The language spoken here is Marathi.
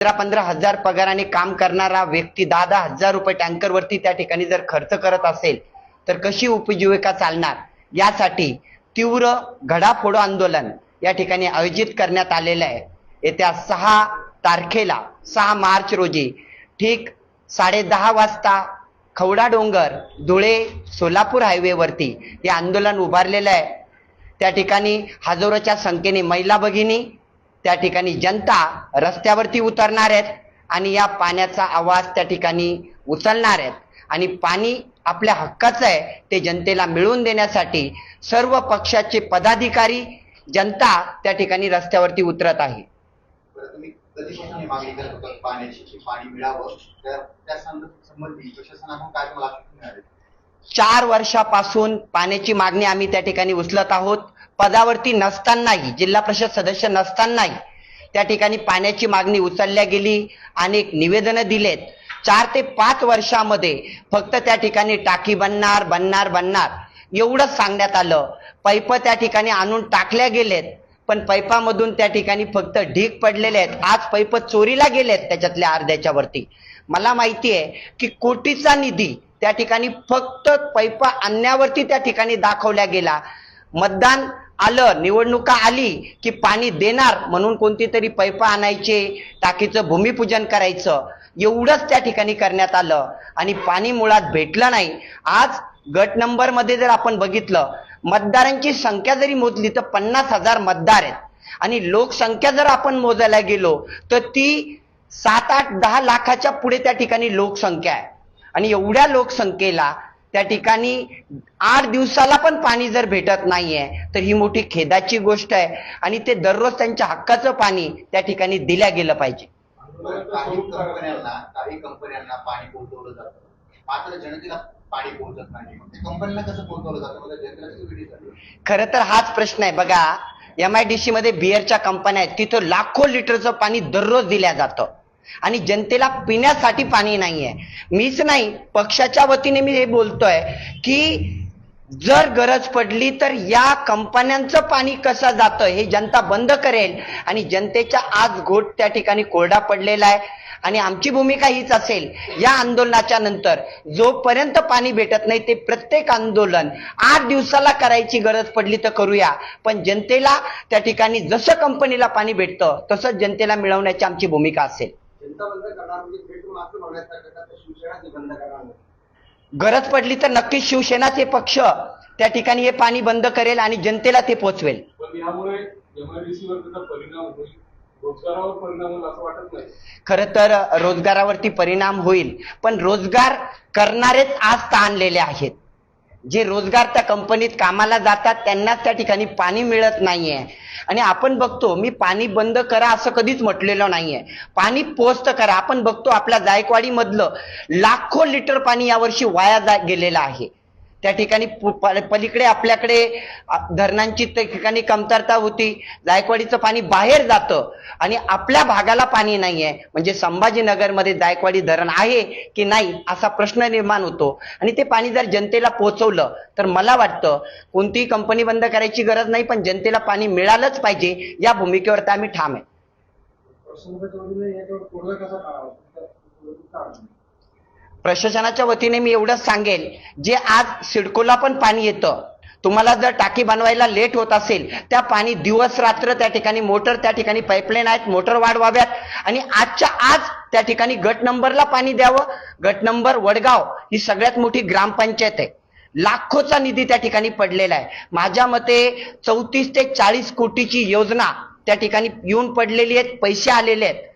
15 हजार पगाराने काम करणारा व्यक्ती 10 हजार रुपये टँकरवरती त्या ठिकाणी जर खर्च करत असेल तर कशी उपजीविका चालणार। यासाठी तीव्र घडाफोड आंदोलन या ठिकाणी आयोजित करण्यात आलेलं आहे। येत्या 6 तारखेला 6 मार्च रोजी ठीक 10:30 वाजता खवडा डोंगर धुळे सोलापूर हायवेवरती हे आंदोलन उभारलेलं आहे। त्या ठिकाणी हजारोच्या संख्येने महिला भगिनी त्या ठिकाणी जनता रस्त्यावरती उतरणार आहेत आणि या पाण्याचा आवाज त्या ठिकाणी उचलणार आहेत आणि पाणी आपल्या हक्काचं आहे ते जनतेला मिळवून देण्यासाठी सर्व पक्षाचे पदाधिकारी जनता त्या ठिकाणी रस्त्यावरती उतरत आहे। कधीपासून मागणी करत होतात पाण्याची पाणी मिळावं त्या संबंधी प्रशासनाकडून काय तुम्हाला आश्वासन मिळाले? 4 वर्षापासून पाण्याची मागणी आम्ही त्या ठिकाणी उचलत आहोत। पदावरती नसतानाही जिल्हा परिषद सदस्य नसतानाही त्या ठिकाणी पाण्याची मागणी उचलल्या गेली। अनेक निवेदनं दिलेत। 4 ते 5 वर्षामध्ये फक्त त्या ठिकाणी टाकी बनणार एवढंच सांगण्यात आलं। पाईप त्या ठिकाणी आणून टाकल्या गेलेत पण पाईपामधून त्या ठिकाणी फक्त ढीग पडलेले आहेत। आज पाईप चोरीला गेलेत त्याच्यातल्या अर्ध्याच्या वरती। मला माहिती आहे की कोटीचा निधी त्या ठिकाणी फक्त पाईप आणण्यावरती त्या ठिकाणी दाखवल्या गेला। मतदान आलं, निवडणुका आली की पाणी देणार म्हणून कोणती तरी पाईप आणायचे, टाकीचं भूमिपूजन करायचं एवढंच त्या ठिकाणी करण्यात आलं आणि पाणी मुळात भेटलं नाही। आज गट नंबर मध्ये जर आपण बघितलं मतदारांची संख्या जरी मोजली तर 50,000 मतदार आहेत आणि लोकसंख्या जर आपण मोजायला गेलो तर ती 7, 8, 10 लाखाच्या पुढे त्या ठिकाणी लोकसंख्या आहे आणि एवढ्या लोकसंख्येला त्या ठिकाणी 8 दिवसाला पण पाणी जर भेटत नाहीये तर ही मोठी खेदाची गोष्ट आहे आणि ते दररोज त्यांच्या हक्काचं पाणी त्या ठिकाणी दिल्या गेलं पाहिजे। काही कंपन्यांना पाणी पोहोचवलं जातं मात्र जनतेला पाणी पोहोचत नाही। कंपन्यांना कसं पोहोचवलं जातं? खरं तर हाच प्रश्न आहे। बघा MIDC मध्ये बिअरच्या कंपन्या आहेत, तिथं लाखो लिटरचं पाणी दररोज दिल्या जातं आणि जनतेला पिण्यासाठी पाणी नाहीये। मीच नाही पक्षाच्या वतीने मी हे बोलतोय की जर गरज पडली तर या कंपन्यांचं पाणी कसं जातं हे जनता बंद करेल आणि जनतेच्या आज घोट त्या ठिकाणी कोरडा पडलेला आहे आणि आमची भूमिका हीच असेल। या आंदोलनाच्या नंतर जोपर्यंत पाणी भेटत नाही ते प्रत्येक आंदोलन 8 दिवसाला करायची गरज पडली तर करूया, पण जनतेला त्या ठिकाणी जसं कंपनीला पाणी भेटतं तसंच जनतेला मिळवण्याची आमची भूमिका असेल। गरज पडली तर नक्कीच शिवसेनाचे पक्ष त्या ठिकाणी हे पाणी बंद करेल आणि जनतेला ते पोहोचवेल। खरं तर रोजगारावरती परिणाम होईल पण रोजगार करणारेच आज ताणलेले आहेत। जे रोजगार त्या कंपनीत कामाला जातात त्यांनाच त्या ठिकाणी पाणी मिळत नाहीये आणि आपण बघतो मी पाणी बंद करा असं कधीच म्हटलेलं नाहीये। पाणी पोस्ट करा। आपण बघतो आपल्या जायकवाडी मधलं लाखो लिटर पाणी यावर्षी वाया गेलेलं आहे। त्या ठिकाणी पलीकडे आपल्याकडे धरणांची त्या ठिकाणी कमतरता होती, जायकवाडीचं पाणी बाहेर जातं आणि आपल्या भागाला पाणी नाहीये म्हणजे संभाजीनगरमध्ये जायकवाडी धरण आहे की नाही असा प्रश्न निर्माण होतो आणि ते पाणी जर जनतेला पोहोचवलं तर मला वाटतं कोणतीही कंपनी बंद करायची गरज नाही पण जनतेला पाणी मिळालंच पाहिजे या भूमिकेवर आम्ही ठाम आहे। प्रशासनाच्या वतीने मी एवढंच सांगेल जे आज सिडकोला पण पाणी येतं तुम्हाला जर टाकी बनवायला लेट होत असेल त्या पाणी दिवस रात्र त्या ठिकाणी मोटर त्या ठिकाणी पाईपलाईन आहेत मोटर वाढवाव्यात आणि आजच्या आज त्या ठिकाणी गट नंबरला पाणी द्यावं। गट नंबर वडगाव ही सगळ्यात मोठी ग्रामपंचायत आहे, लाखोचा निधी त्या ठिकाणी पडलेला आहे। माझ्या मते 34 ते 40 कोटीची योजना त्या ठिकाणी येऊन पडलेली आहेत, पैसे आलेले आहेत